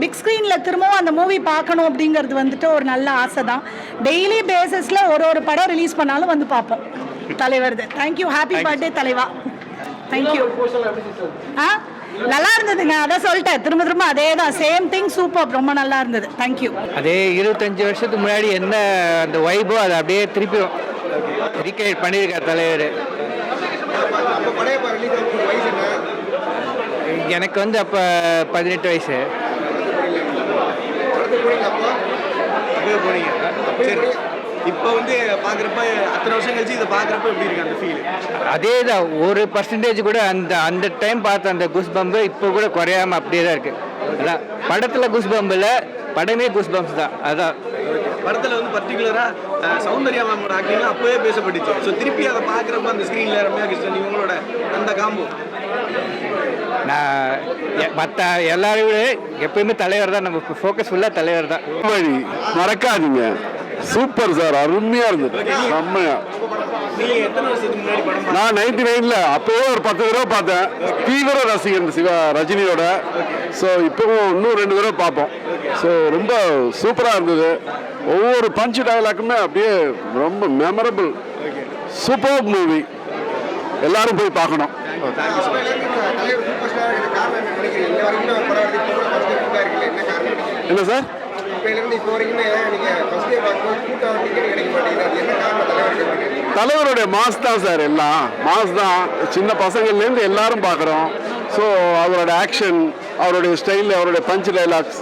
Big ஸ்க்ரீனில் திரும்பவும் அந்த மூவி பார்க்கணும் அப்படிங்கிறது வந்துட்டு ஒரு நல்ல ஆசை தான். டெய்லி பேசிஸில் ஒரு படம் ரிலீஸ் பண்ணாலும் வந்து பார்ப்போம். தலைவர் தேங்க்யூ. ஹாப்பி பர்த்டே தலைவா. தேங்க்யூ. நல்லா இருந்ததுங்க. அதான் சொல்லிட்டேன், திரும்ப திரும்ப அதே தான், சேம் திங், சூப்பர், ரொம்ப நல்லா இருந்தது. தேங்க்யூ. அதே 25 வருஷத்துக்கு முன்னாடி என்ன அந்த வைபோ அதை அப்படியே திருப்பி ரீக்ரியேட் பண்ணியிருக்கார் தலைவர். எனக்கு வந்து அப்போ 18 வயசு. இப்போ வந்து பார்க்குறப்ப அத்தனை வருஷம் கழிச்சு இதை பார்க்குறப்ப எப்படி இருக்கு அந்த ஃபீல்? அதே தான், 1% கூட அந்த டைம் பார்த்த அந்த குஸ் பம்பு இப்போ கூட குறையாமல் அப்படியே தான் இருக்குது. அதான் படத்தில் குஸ் பம்பில் படமே குஸ் பம்ப்ஸ் தான். அதான் படத்தில் வந்து பர்டிகுலராக சௌந்தர்யா மேமோட ஆக்டிங்லாம் அப்போவே பேசப்பட்டுச்சு. ஸோ திருப்பி அதை பார்க்குறப்ப அந்த ஸ்க்ரீனில் ரம்யா கிருஷ்ணன் இவங்களோட அந்த காம்போ நான் மற்ற எல்லாரையும் விட எப்பயுமே தலைவர் தான், நம்ம ஃபோக்கஸ் ஃபுல்லாக தலைவர் தான். மறக்காதீங்க, சூப்பர் சார், அருமையா இருந்தது, செம்மையா. நான் 99ல அப்பவே ஒரு 10 தடவை பார்த்தேன். தீவிர ரசிகன் சிவா ரஜினியோட. ஸோ இப்பவும் இன்னும் 2 தடவை பார்ப்போம். ஸோ ரொம்ப சூப்பராக இருந்தது. ஒவ்வொரு பஞ்ச் டயலாக்குமே அப்படியே ரொம்ப மெமரபிள், சூப்பர் மூவி. எல்லாரும் போய் பார்க்கணும். என்ன சார்? தலைவருடைய மாஸ் தான் சார், எல்லாம் மாஸ் தான். சின்ன பசங்கள்லேருந்து எல்லாரும் பார்க்குறோம். ஸோ அவரோட ஆக்ஷன், அவருடைய ஸ்டைல், அவருடைய பஞ்ச் டைலாக்ஸ்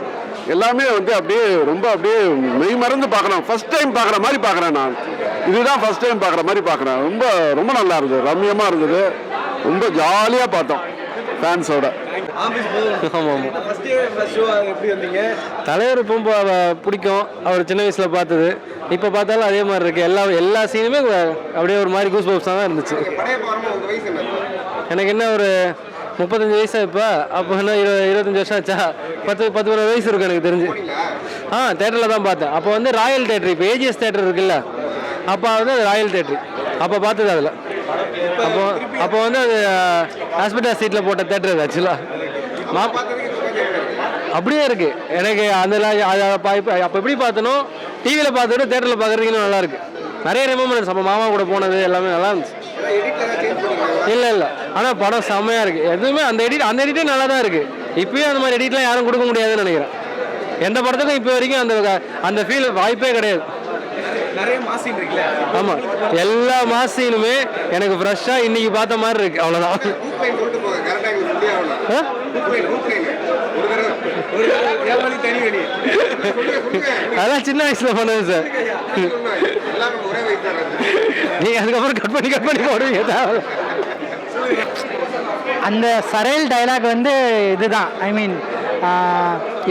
எல்லாமே வந்து அப்படியே ரொம்ப அப்படியே மெய் மறந்து பார்க்குறோம். ஃபர்ஸ்ட் டைம் பார்க்குற மாதிரி பார்க்குறேன் நான். இதுதான் ஃபர்ஸ்ட் டைம் பார்க்குற மாதிரி பார்க்குறேன். ரொம்ப ரொம்ப நல்லா இருந்தது, ரம்யமாக இருந்தது, ரொம்ப ஜாலியாக பார்த்தோம் ஃபேன்ஸோட. தலைவர் இப்போ பிடிக்கும், அவர் சின்ன வயசில் பார்த்தது. இப்போ பார்த்தாலும் அதே மாதிரி இருக்குது. எல்லா சீனுமே அப்படியே ஒரு மாதிரி கூஸ் பம்ப்ஸாக தான் இருந்துச்சு. எனக்கு என்ன ஒரு 35 வயசா இப்போ. அப்போ என்ன 25 வருஷம் ஆச்சா? 10-12 வயசு இருக்கும் எனக்கு தெரிஞ்சு. தேட்டரில் தான் பார்த்தேன். அப்போ வந்து ராயல் தேட்டர், இப்போ ஏஜிஎஸ் தேட்டர் இருக்குல்ல, அப்போ வந்து அது ராயல் தேட்டர். அப்போ பார்த்தது அதில். அப்போ வந்து அது ஹாஸ்பிட்டல் சீட்டில் போட்ட தேட்டர் அது ஆக்சுவலாக. அப்படியே இருக்குது எனக்கு அந்த. அப்போ எப்படி பார்த்தனோ டிவியில் பார்த்துட்டு தேட்டரில் பார்க்குறதுக்கு இன்னும் நல்லா இருக்குது. நிறைய ரிமெம்பரன்ஸ். அப்போ மாமா கூட போனது எல்லாமே நல்லா இருந்துச்சு. இல்லை ஆனால் படம் செம்மையாக இருக்குது. எதுவுமே அந்த எடிட்டே நல்லா தான் இருக்குது. இப்போயும் அந்த மாதிரி எடிட்லாம் யாரும் கொடுக்க முடியாதுன்னு நினைக்கிறேன். எந்த படத்துக்கும் இப்போ வரைக்கும் அந்த ஃபீல் வாய்ப்பே கிடையாது. ஆமாம், எல்லா மாசீனுமே எனக்கு ஃப்ரெஷ்ஷாக இன்னைக்கு பார்த்த மாதிரி இருக்கு. அவ்வளோதான். அதான் சின்ன வயசுல பண்ணது சார். நீங்க அதுக்கப்புறம் கட் பண்ணி போடுவீங்க. அந்த சரையல் டைலாக் வந்து இதுதான். ஐ மீன்,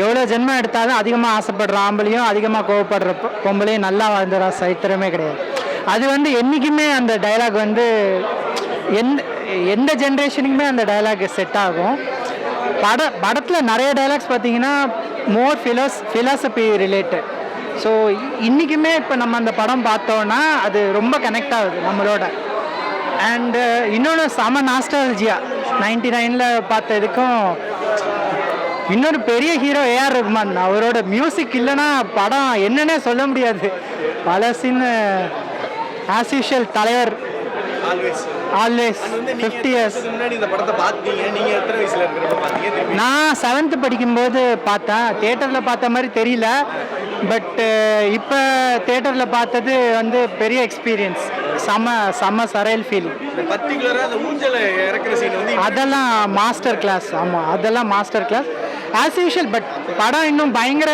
எவ்வளோ ஜென்மம் எடுத்தாலும் அதிகமாக ஆசைப்படுற ஆம்பளையும் அதிகமாக கோவப்படுற பொம்பளையும் நல்லா வாழ்ந்துற சரித்திரமே கிடையாது. அது வந்து என்றைக்குமே அந்த டைலாக் வந்து எந்த ஜென்ரேஷனுக்குமே அந்த டைலாக் செட் ஆகும். படத்தில் நிறைய டைலாக்ஸ் பார்த்தீங்கன்னா மோர் ஃபிலாசபி ரிலேட்டட். ஸோ இன்றைக்குமே இப்போ நம்ம அந்த படம் பார்த்தோன்னா அது ரொம்ப கனெக்ட் ஆகுது நம்மளோட. அண்டு இன்னொன்று செம நாஸ்டாலஜியா 99ல் பார்த்ததுக்கும். இன்னொரு பெரிய ஹீரோ ஏஆர் ரஹ்மான். அவரோட மியூசிக் இல்லைன்னா படம் என்னன்னே சொல்ல முடியாது. பல சீன் ஆஸ் யூஷுவல் தலைவர் ஆல்வேஸ் 50 years. நான் 7th படிக்கும்போது பார்த்தேன். தியேட்டரில் பார்த்த மாதிரி தெரியல. பட் இப்போ தியேட்டரில் பார்த்தது வந்து பெரிய எக்ஸ்பீரியன்ஸ். செம்ம சரையல் ஃபீலிங். அதெல்லாம் மாஸ்டர் கிளாஸ். ஆமாம், அதெல்லாம் master class as usual. But படம் இன்னும் பயங்கர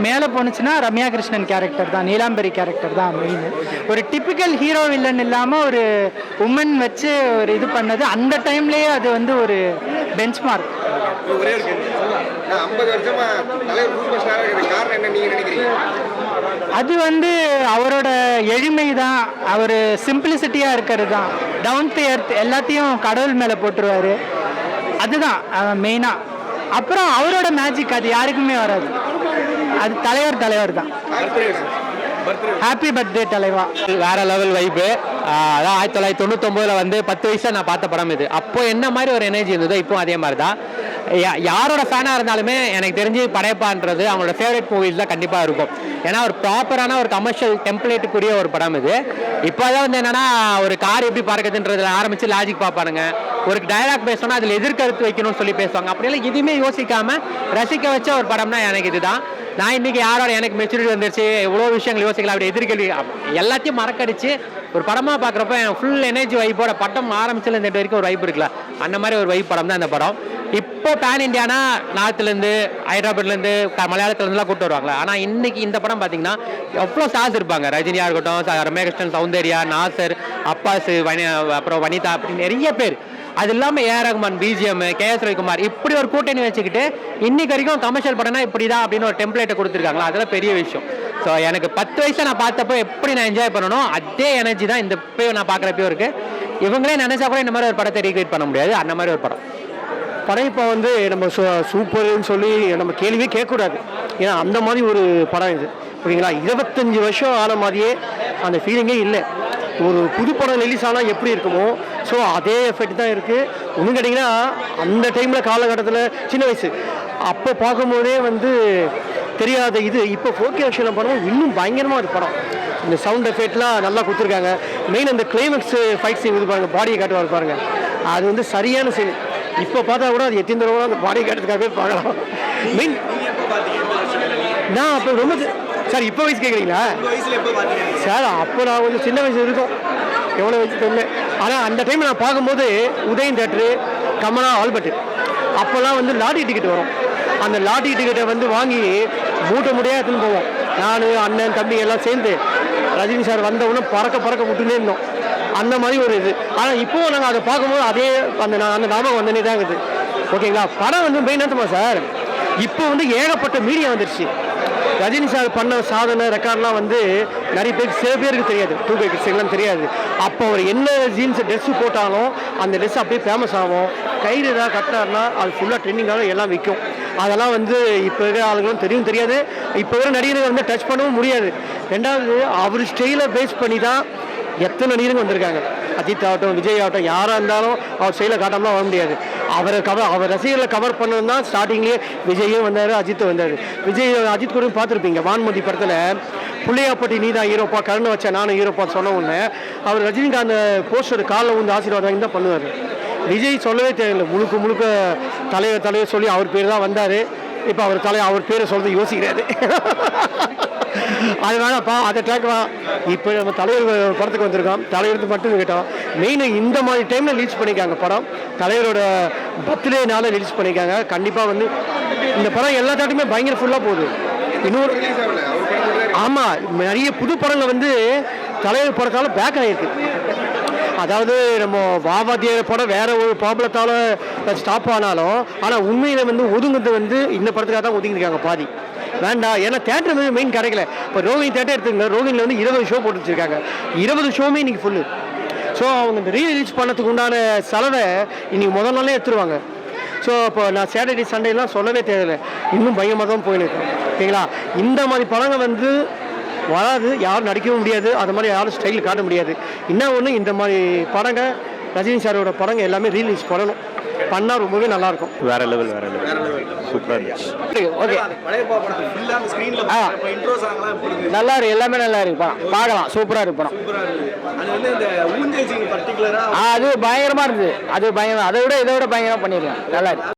மேலே போணுச்சுன்னா ரம்யா கிருஷ்ணன் கேரக்டர் தான், நீலாம்பரி கேரக்டர் தான் மெயின். ஒரு டிப்பிக்கல் ஹீரோ வில்லன் இல்லாமல் ஒரு உமன் வச்சு ஒரு இது பண்ணது அந்த டைம்லேயே அது வந்து ஒரு பெஞ்ச் மார்க். அது வந்து அவரோட எளிமை தான், அவர் சிம்பிளிசிட்டியாக இருக்கிறது தான், டவுன் டு எர்த், எல்லாத்தையும் கடவுள் மேலே போட்டுருவார். அதுதான் மெயினாக. அப்புறம் அவரோட மேஜிக் அது யாருக்குமே வராது. அது தலைவர் தான். ஹாப்பி பர்த்டே தலைவா. வேற லெவல் வைப்பு. அதான் 1999 வந்து 10 வயசுல நான் பார்த்த படம் இது. அப்போ என்ன மாதிரி ஒரு எனர்ஜி இருந்ததோ இப்போ அதே மாதிரி தான். யாரோட ஃபேனாக இருந்தாலுமே எனக்கு தெரிஞ்சு படையப்பான்றது அவங்களோட ஃபேவரட் மூவிஸ் தான் கண்டிப்பாக இருக்கும். ஏன்னா ஒரு ப்ராப்பரான ஒரு கமர்ஷியல் டெம்ப்ளேட்டுக்குரிய ஒரு படம் இது. இப்போ தான் வந்து என்னன்னா ஒரு கார் எப்படி பறக்குதுன்றதுல ஆரம்பித்து லாஜிக் பார்ப்பானுங்க, ஒரு டயலாக் பேசணும்னா அதில் எதிர்கருத்து வைக்கணும்னு சொல்லி பேசுவாங்க. அப்படியெல்லாம் எதுவுமே யோசிக்காம ரசிக்க வச்ச ஒரு படம்னா எனக்கு இதுதான். நான் இன்னைக்கு யாரோட எனக்கு மெச்சூரிட்டி வந்துருச்சு, எவ்வளோ விஷயங்கள் யோசிக்கலாம், அப்படி எதிர்கேள்வி எல்லாத்தையும் மறக்கடிச்சு ஒரு படமாக பார்க்குறப்ப ஃபுல் எனர்ஜி வைப்போட படம் ஆரம்பிச்சதுல இந்த வரைக்கும் ஒரு வைப் இருக்குல்ல, அந்த மாதிரி ஒரு வைப் படம் தான் இந்த படம். இப்போ பேன் இண்டியானா நார்த்துலேருந்து ஹைதராபாத்லேருந்து மலையாளத்துலேருந்துலாம் கூப்பிட்டு வருவாங்களே, ஆனால் இன்னைக்கு இந்த படம் பார்த்தீங்கன்னா எவ்வளோ ஸ்டார்ஸ் இருப்பாங்க. ரஜினியாக இருக்கட்டும், ரம்யாகிருஷ்ணன், சௌந்தர்யா, நாசர், அப்பாஸ், அப்புறம் வனிதா, அப்படி நிறைய பேர். அது இல்லாமல் AR Rahman, BGM, KS Ravikumar, இப்படி ஒரு கூட்டணி வச்சுக்கிட்டு இன்னைக்கு வரைக்கும் கமர்ஷியல் படம்னா இப்படி தான் அப்படின்னு ஒரு டெம்ப்ளேட்டை கொடுத்துருக்காங்களா, அதெல்லாம் பெரிய விஷயம். ஸோ எனக்கு 10 வயசை நான் பார்த்தப்போ எப்படி நான் என்ஜாய் பண்ணணும் அதே எனர்ஜி தான் இந்த இப்போயும் நான் பார்க்குறப்போ இருக்குது. இவங்களே நினச்சா கூட இந்த மாதிரி ஒரு படத்தை ரீக்ரியேட் பண்ண முடியாது, அந்த மாதிரி ஒரு படம். படம் இப்போ வந்து நம்ம சூப்பர்னு சொல்லி நம்ம கேள்வியே கேட்கக்கூடாது. ஏன்னா அந்த மாதிரி ஒரு படம் இது, ஓகேங்களா. 25 வருஷம் ஆன மாதிரியே அந்த ஃபீலிங்கே இல்லை. ஒரு புது படம் ரிலீஸ் ஆனால் எப்படி இருக்குமோ ஸோ அதே எஃபெக்ட் தான் இருக்குது. ஒன்றும் கேட்டிங்கன்னா அந்த டைமில் காலகட்டத்தில் சின்ன வயசு அப்போ பார்க்கும்போதே வந்து தெரியாத இது இப்போ 4K வருஷனில் படம் இன்னும் பயங்கரமாக அது படம். இந்த சவுண்ட் எஃபெக்ட்லாம் நல்லா கொடுத்துருக்காங்க. மெயின் அந்த கிளைமேக்ஸ் ஃபைட் சீன் இது பாருங்கள், பாடியை காட்டுவார் பாருங்கள், அது வந்து சரியான சீன். இப்போ பார்த்தா கூட அது எத்தனை தடவை அந்த பாடியை காட்டுறதுக்காகவே பார்க்கலாம். மெயின் நான் அப்போ ரொம்ப சார் இப்போ வயசு கேட்குறீங்களா சார்? அப்போ நான் கொஞ்சம் சின்ன வயசு இருக்கும், எவ்வளோ வயசு தெரியல. ஆனால் அந்த டைம் நான் பார்க்கும்போது உதயம் தேட்ரு, கமலா, ஆல்பர்ட் அப்போல்லாம் வந்து லாட்டரி டிக்கெட் வரும். அந்த லாட்டரி டிக்கெட்டை வந்து வாங்கி மூட்டை முடியாது எடுத்துன்னு போவோம். நான், அண்ணன், தம்பி எல்லாம் சேர்ந்து ரஜினி சார் வந்தவுடனே பறக்க விட்டுனே இருந்தோம். அந்த மாதிரி ஒரு இது. ஆனால் இப்போது நாங்கள் அதை பார்க்கும்போது அதே அந்த ஞாபகம் வந்தனே தான் இருக்குது, ஓகேங்களா. படம் வந்து மெயின் என்னமா சார், இப்போ வந்து ஏகப்பட்ட மீடியா வந்துருச்சு. ரஜினி சார் பண்ண சாதனை ரெக்கார்ட்லாம் வந்து நிறைய பேருக்கு சில பேருக்கு தெரியாது, 2K கிட்ஸுக்கெல்லாம் தெரியாது. அப்போ அவர் என்ன ஜீன்ஸ் ட்ரெஸ்ஸு போட்டாலும் அந்த ட்ரெஸ் அப்படியே ஃபேமஸ் ஆகும். கயிறு ஏதாவது கட்டினார்னா அது ஃபுல்லாக ட்ரெண்டிங்காக எல்லாம் விற்கும். அதெல்லாம் வந்து இப்போ இருக்கிற ஆளுங்களும் தெரியாது. இப்போ இருக்கிற நடிகர்கள் வந்து டச் பண்ணவும் முடியாது. ரெண்டாவது அவர் ஸ்டைலை பேஸ் பண்ணி தான் எத்தனை நடிகர்கள் வந்திருக்காங்க. அஜித் ஆகட்டும், விஜய் ஆகட்டும், யாராக இருந்தாலும் அவர் ஸ்டைலை காட்டாமலாம் வர முடியாது. அவர் ரசிகர்களை கவர் பண்ணது தான் ஸ்டார்டிங்லேயே விஜயும் வந்தார், அஜித்தும் வந்தார். அஜித் கூட பார்த்துருப்பீங்க வான்மதி படத்தில் புள்ளையாப்பட்டி நீ தான் ஹீரோப்பா, கருணை வச்சா நானும் ஹீரோப்பான்னு சொன்ன உடனே அவர் ரஜினிகாந்த் போஸ்டர் காலில் வந்து ஆசீர்வாதம் வாங்கி தான் பண்ணுவார். விஜய் சொல்லவே தெரியல, முழுக்க தலைவர் சொல்லி அவர் பேர் தான் வந்தார். இப்போ அவர் பேரை சொல்றது யோசிக்கிறாரு. அது வேணாப்பா, அதை ட்ராக்லாம். இப்போ நம்ம தலைவர் படத்துக்கு வந்திருக்கோம், தலைவருக்கு மட்டும் கேட்டோம். மெயின் இந்த மாதிரி டைமில் ரிலீஸ் பண்ணியிருக்காங்க படம், தலைவரோட பர்த்டேனால ரிலீஸ் பண்ணியிருக்காங்க. கண்டிப்பாக வந்து இந்த படம் எல்லா தாட்டுமே பயங்கர ஃபுல்லாக போகுது. இன்னொரு ஆமாம், நிறைய புது படங்கள் வந்து தலைவர் படத்தால் பேக் ஆகிருக்கு. அதாவது நம்ம வாவாத்தியார் படம் வேற ஒரு ப்ராப்ளத்தால் ஸ்டாப் ஆனாலும், ஆனால் உண்மையில் வந்து ஒதுங்குறது வந்து இந்த படத்துக்காக தான் ஒதுங்கிருக்காங்க பாதி. வேண்டாம், ஏன்னா தேட்டர் வந்து மெயின் கிடைக்கல. இப்போ ரோகிணி தேட்டர் எடுத்துக்கங்க, ரோகிணியில் வந்து 20 ஷோ போட்டு வச்சிருக்காங்க. 20 ஷோவுமே இன்னைக்கு ஃபுல்லு. ஸோ அவங்க இந்த ரீலீஸ் பண்ணதுக்கு உண்டான செலவை இன்னைக்கு முதல் நாளே எடுத்துருவாங்க. ஸோ இப்போ நான் சாட்டர்டே சண்டேலாம் சொல்லவே தேவையில்லை, இன்னும் பயமாக தான் போயிருக்கு, ஓகேங்களா. இந்த மாதிரி படங்கள் வந்து வராது, யாரும் நடிக்கவும் முடியாது, அது மாதிரி யாரும் ஸ்டைல் காட்ட முடியாது. இன்னும் ஒன்று, இந்த மாதிரி படங்கள் ரஜினி சாரோட படங்கள் எல்லாமே ரீலீஸ் பண்ணால் ரொம்பவே நல்லாயிருக்கும். வேற லெவல் சூப்பராக இருந்துச்சு. ஓகே, நல்லா இருக்கு, எல்லாமே நல்லா இருக்கு படம், பார்க்கலாம், சூப்பராக இருக்கு படம். அது பயங்கரமாக இருந்தது, அதை விட இதை விட பயங்கரமாக பண்ணியிருக்கேன், நல்லா இருக்கு.